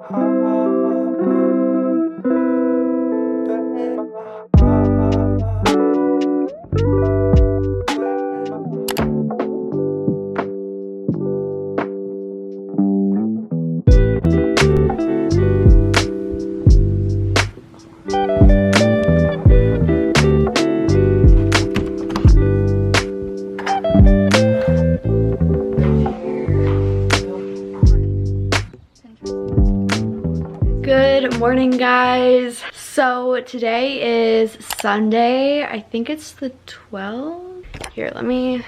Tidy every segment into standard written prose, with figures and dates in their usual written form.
Good morning, guys. So today is Sunday. I think it's the 12th. Here, let me...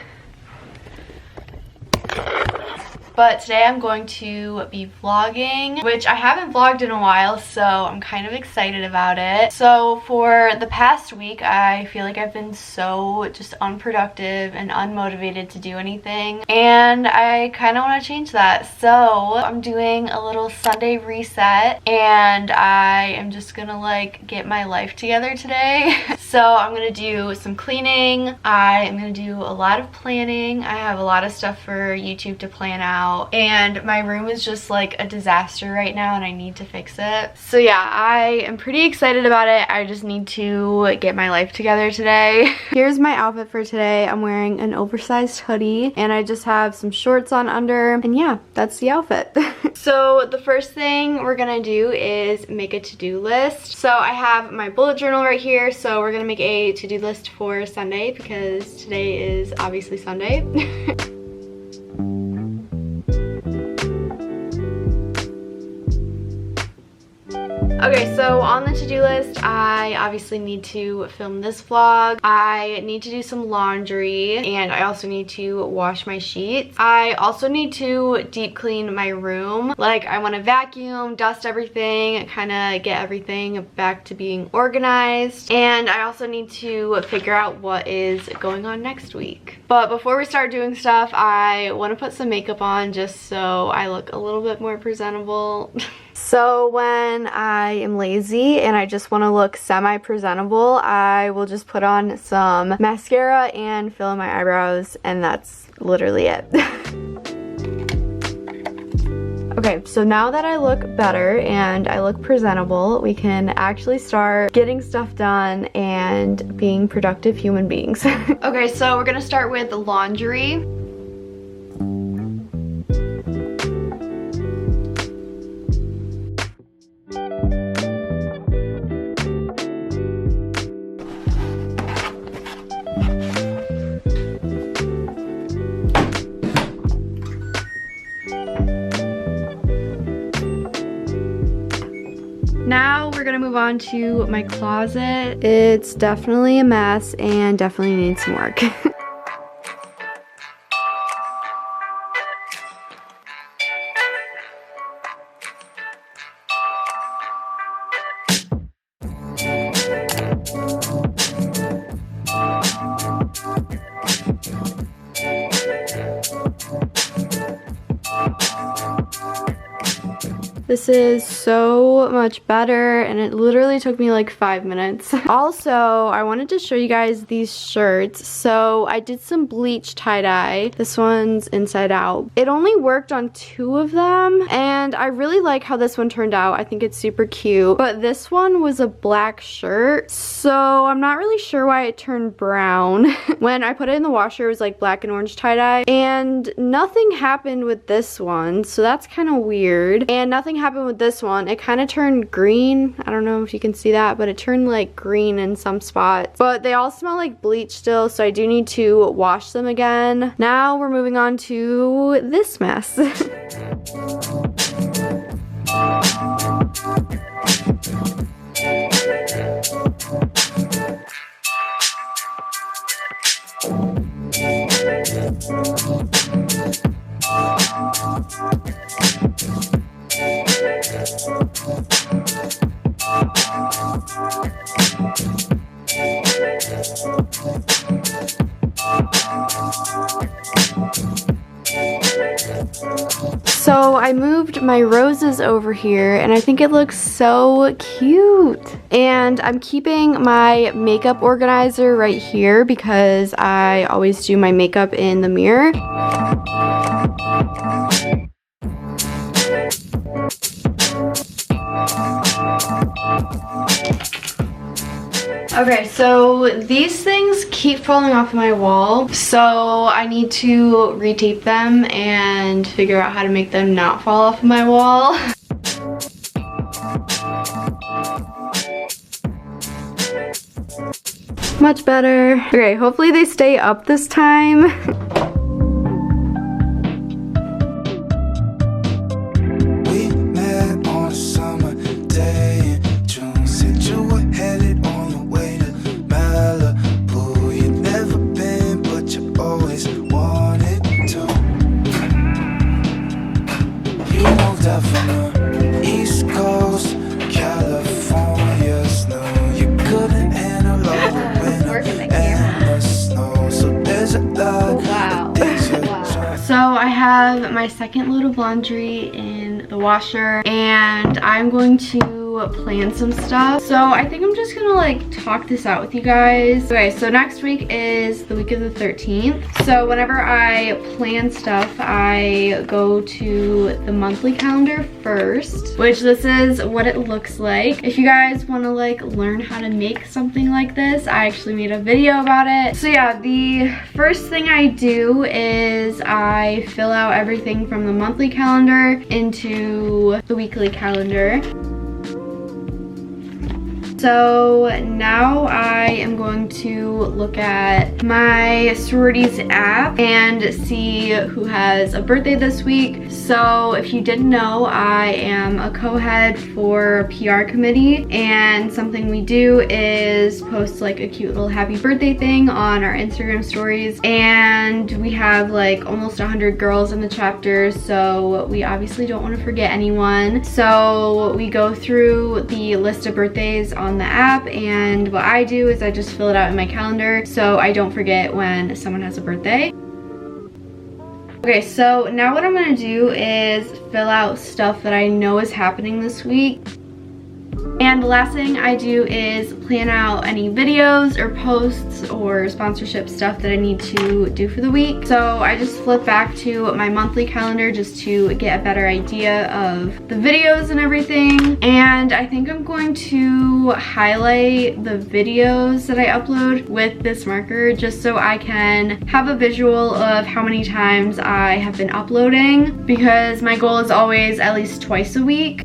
But today I'm going to be vlogging, which I haven't vlogged in a while, so I'm kind of excited about it. So for the past week, I feel like I've been so just unproductive and unmotivated to do anything, and I kind of want to change that. So I'm doing a little Sunday reset, and I am just gonna like get my life together today. So I'm gonna do some cleaning. I am gonna do a lot of planning. I have a lot of stuff for YouTube to plan out. And my room is just like a disaster right now and I need to fix it. So yeah, I am pretty excited about it. I just need to get my life together today. Here's my outfit for today. I'm wearing an oversized hoodie and I just have some shorts on under, and yeah, that's the outfit. So the first thing we're gonna do is make a to-do list. So I have my bullet journal right here, so we're gonna make a to-do list for Sunday because today is obviously Sunday. Okay, so on the to-do list, I obviously need to film this vlog. I need to do some laundry, and I also need to wash my sheets. I also need to deep clean my room. Like, I want to vacuum, dust everything, kind of get everything back to being organized. And I also need to figure out what is going on next week. But before we start doing stuff, I want to put some makeup on just so I look a little bit more presentable. So when I am lazy and I just want to look semi-presentable, I will just put on some mascara and fill in my eyebrows, and that's literally it. Okay, so now that I look better and I look presentable, we can actually start getting stuff done and being productive human beings. Okay, so we're gonna start with laundry. Now we're gonna move on to my closet. It's definitely a mess and definitely needs some work. This is so much better, and it literally took me like 5 minutes. Also, I wanted to show you guys these shirts. So I did some bleach tie-dye. This one's inside out. It only worked on 2 of them, and I really like how this one turned out. I think it's super cute. But this one was a black shirt, so I'm not really sure why it turned brown. When I put it in the washer, it was like black and orange tie-dye, and nothing happened with this one, so that's kind of weird. And nothing happened with this one. It kind of turned green. I don't know if you can see that, but it turned like green in some spots. But they all smell like bleach still, so I do need to wash them again. Now we're moving on to this mess. So I moved my roses over here and I think it looks so cute. And I'm keeping my makeup organizer right here because I always do my makeup in the mirror. Okay, so these things keep falling off my wall, so I need to retape them and figure out how to make them not fall off my wall. Much better. Okay, hopefully they stay up this time. So I have my second load of laundry in the washer and I'm going to plan some stuff. So I think I'm just gonna like talk this out with you guys. Okay, so next week is the week of the 13th. So whenever I plan stuff, I go to the monthly calendar first, which this is what it looks like. If you guys wanna like learn how to make something like this, I actually made a video about it. So yeah, the first thing I do is I fill out everything from the monthly calendar into the weekly calendar. So now I am going to look at my sororities app and see who has a birthday this week. So if you didn't know, I am a co-head for PR committee, and something we do is post like a cute little happy birthday thing on our Instagram stories, and we have like almost 100 girls in the chapter, so we obviously don't want to forget anyone. So we go through the list of birthdays on the app, and what I do is I just fill it out in my calendar so I don't forget when someone has a birthday. Okay, so now what I'm gonna do is fill out stuff that I know is happening this week. And the last thing I do is plan out any videos or posts or sponsorship stuff that I need to do for the week. So I just flip back to my monthly calendar just to get a better idea of the videos and everything. And I think I'm going to highlight the videos that I upload with this marker just so I can have a visual of how many times I have been uploading, because my goal is always at least twice a week.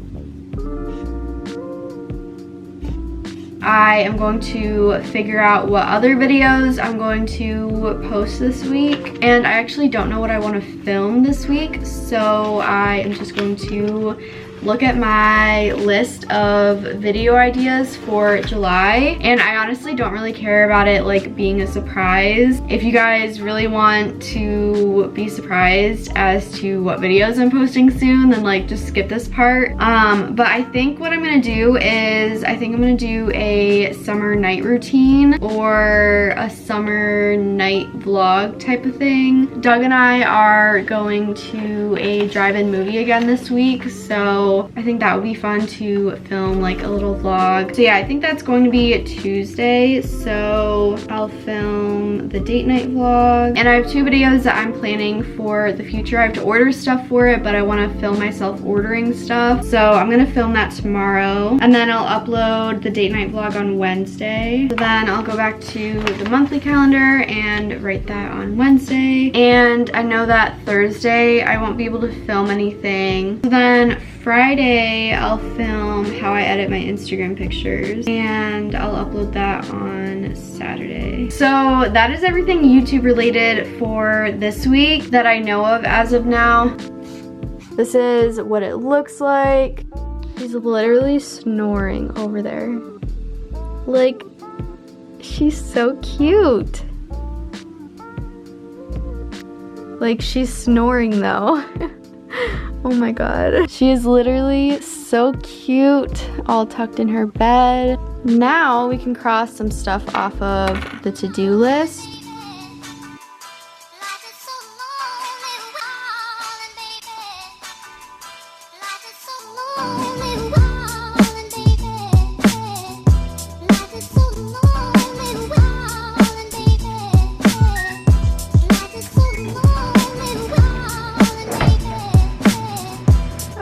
I am going to figure out what other videos I'm going to post this week, and I actually don't know what I want to film this week, so I am just going to look at my list of video ideas for July, and I honestly don't really care about it like being a surprise. If you guys really want to be surprised as to what videos I'm posting soon, then like just skip this part. But I think what I'm gonna do is I'm gonna do a summer night routine or a summer night vlog type of thing. Doug and I are going to a drive-in movie again this week, so I think that would be fun to film like a little vlog. So yeah, I think that's going to be Tuesday, so I'll film the date night vlog. And I have 2 videos that I'm planning for the future. I have to order stuff for it, but I want to film myself ordering stuff, so I'm gonna film that tomorrow, and then I'll upload the date night vlog on Wednesday. So then I'll go back to the monthly calendar and write that on Wednesday. And I know that Thursday I won't be able to film anything, so then Friday I'll film how I edit my Instagram pictures, and I'll upload that on Saturday. So that is everything YouTube related for this week that I know of as of now. This is what it looks like. She's literally snoring over there. Like, she's so cute. Like, she's snoring though. Oh my god. She is literally so cute, all tucked in her bed. Now we can cross some stuff off of the to-do list.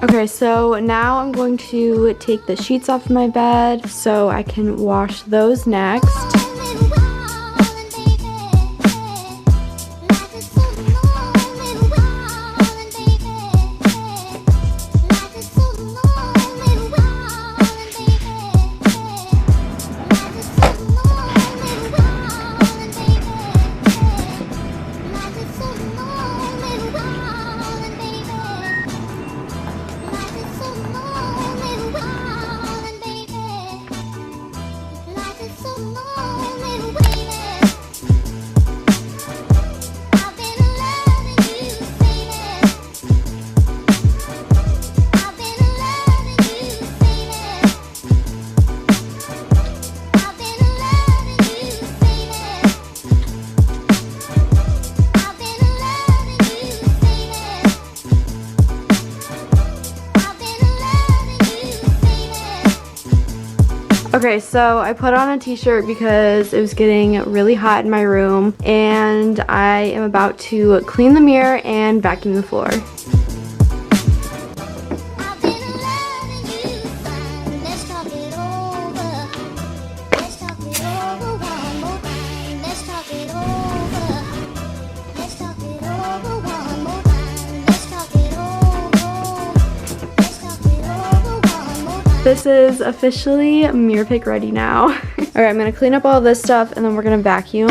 Okay, so now I'm going to take the sheets off my bed so I can wash those next. Okay, so I put on a t-shirt because it was getting really hot in my room, and I am about to clean the mirror and vacuum the floor. This is officially mirror pick ready now. Alright, I'm gonna clean up all this stuff and then we're gonna vacuum.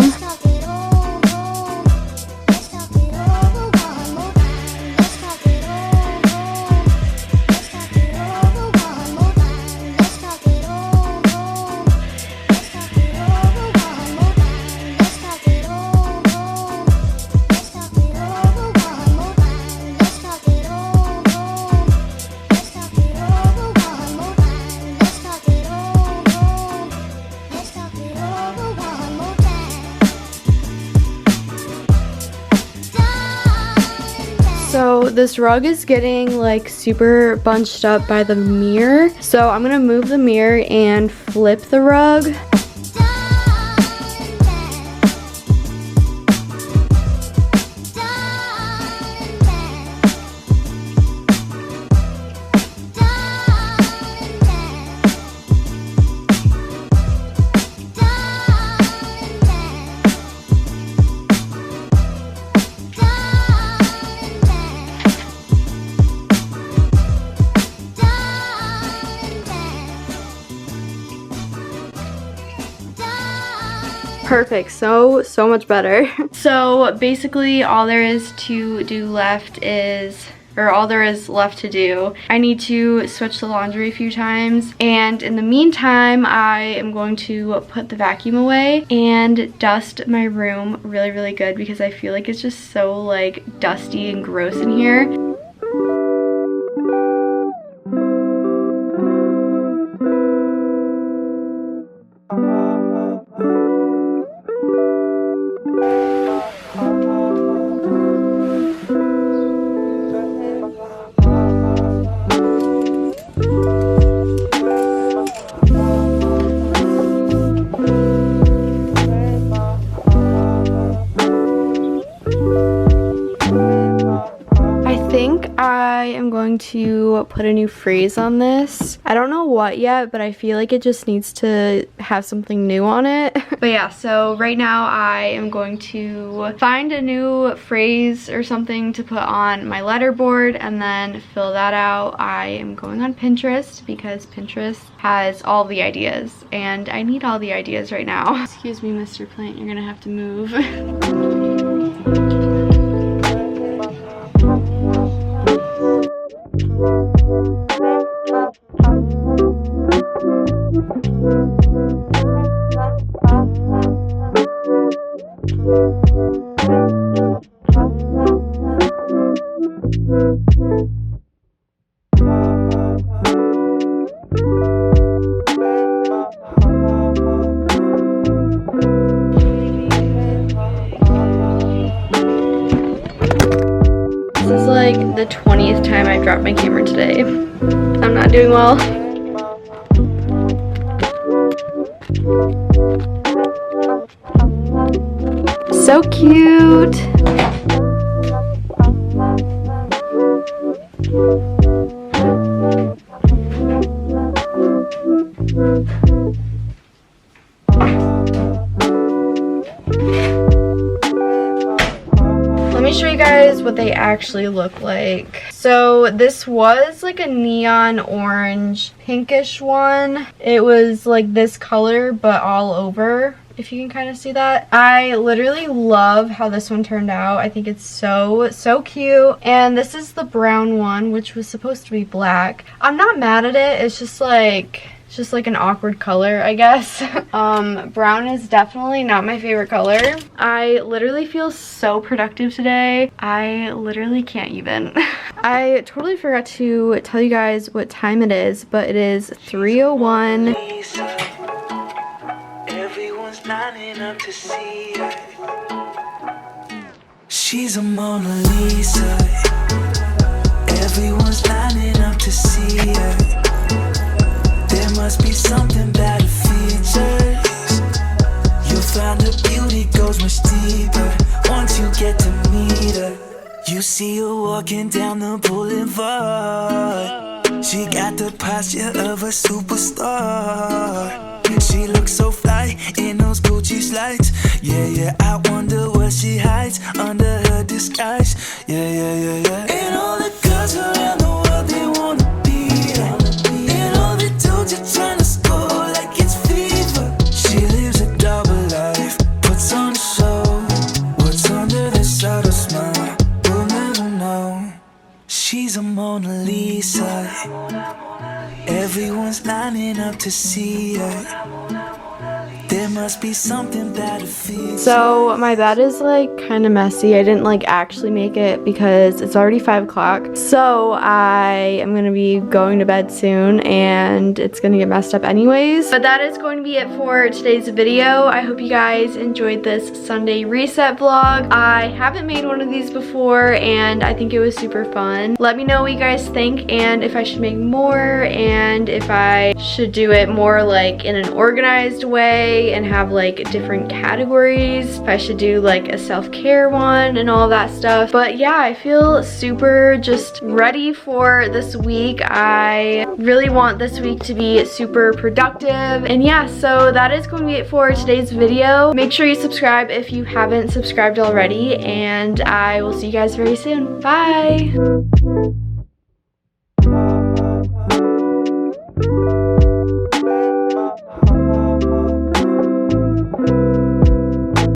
So this rug is getting like super bunched up by the mirror. So I'm gonna move the mirror and flip the rug. Perfect, so much better. So basically all there is to do left is, or all there is left to do, I need to switch the laundry a few times, and in the meantime I am going to put the vacuum away and dust my room really good because I feel like it's just so like dusty and gross in here. I am going to put a new phrase on this. I don't know what yet, but I feel like it just needs to have something new on it. But yeah, so right now I am going to find a new phrase or something to put on my letterboard and then fill that out. I am going on Pinterest because Pinterest has all the ideas and I need all the ideas right now. Excuse me, Mr. Plant, you're gonna have to move. This is like the 20th time I've dropped my camera today. I'm not doing well. So cute. actually look like. So this was like a neon orange pinkish one. It was like this color but all over, if you can kind of see that. I literally love how this one turned out. I think it's so cute. And this is the brown one, which was supposed to be black. I'm not mad at it. It's just like an awkward color, I guess. Brown is definitely not my favorite color. I literally feel so productive today. I literally can't even. I totally forgot to tell you guys what time it is, but it is 3:01. Everyone's lining up to see her. She's a Mona Lisa. Everyone's lining up to see her. There must be something about her features. You'll find her beauty goes much deeper once you get to meet her. You see her walking down the boulevard. She got the posture of a superstar. She looks so fly in those Gucci slides. Yeah, I wonder what she hides under her disguise. Yeah. And all the girls around the world, they wanna be her. And all the dudes are trying to score like it's fever. She lives a double life, puts on a show. What's under the subtle smile, we'll never know. She's a Mona Lisa. Everyone's lining up to see her. There must be something about her feet. So my bed is like kind of messy. I didn't like actually make it because it's already 5 o'clock. So I am gonna be going to bed soon and it's gonna get messed up anyways. But that is going to be it for today's video. I hope you guys enjoyed this Sunday reset vlog. I haven't made one of these before and I think it was super fun. Let me know what you guys think and if I should make more and if I should do it more like in an organized way and have like different categories, if I should do like a self-care one and all that stuff. But yeah, I feel super just ready for this week. I really want this week to be super productive. And yeah, so that is going to be it for today's video. Make sure you subscribe if you haven't subscribed already and I will see you guys very soon. Bye!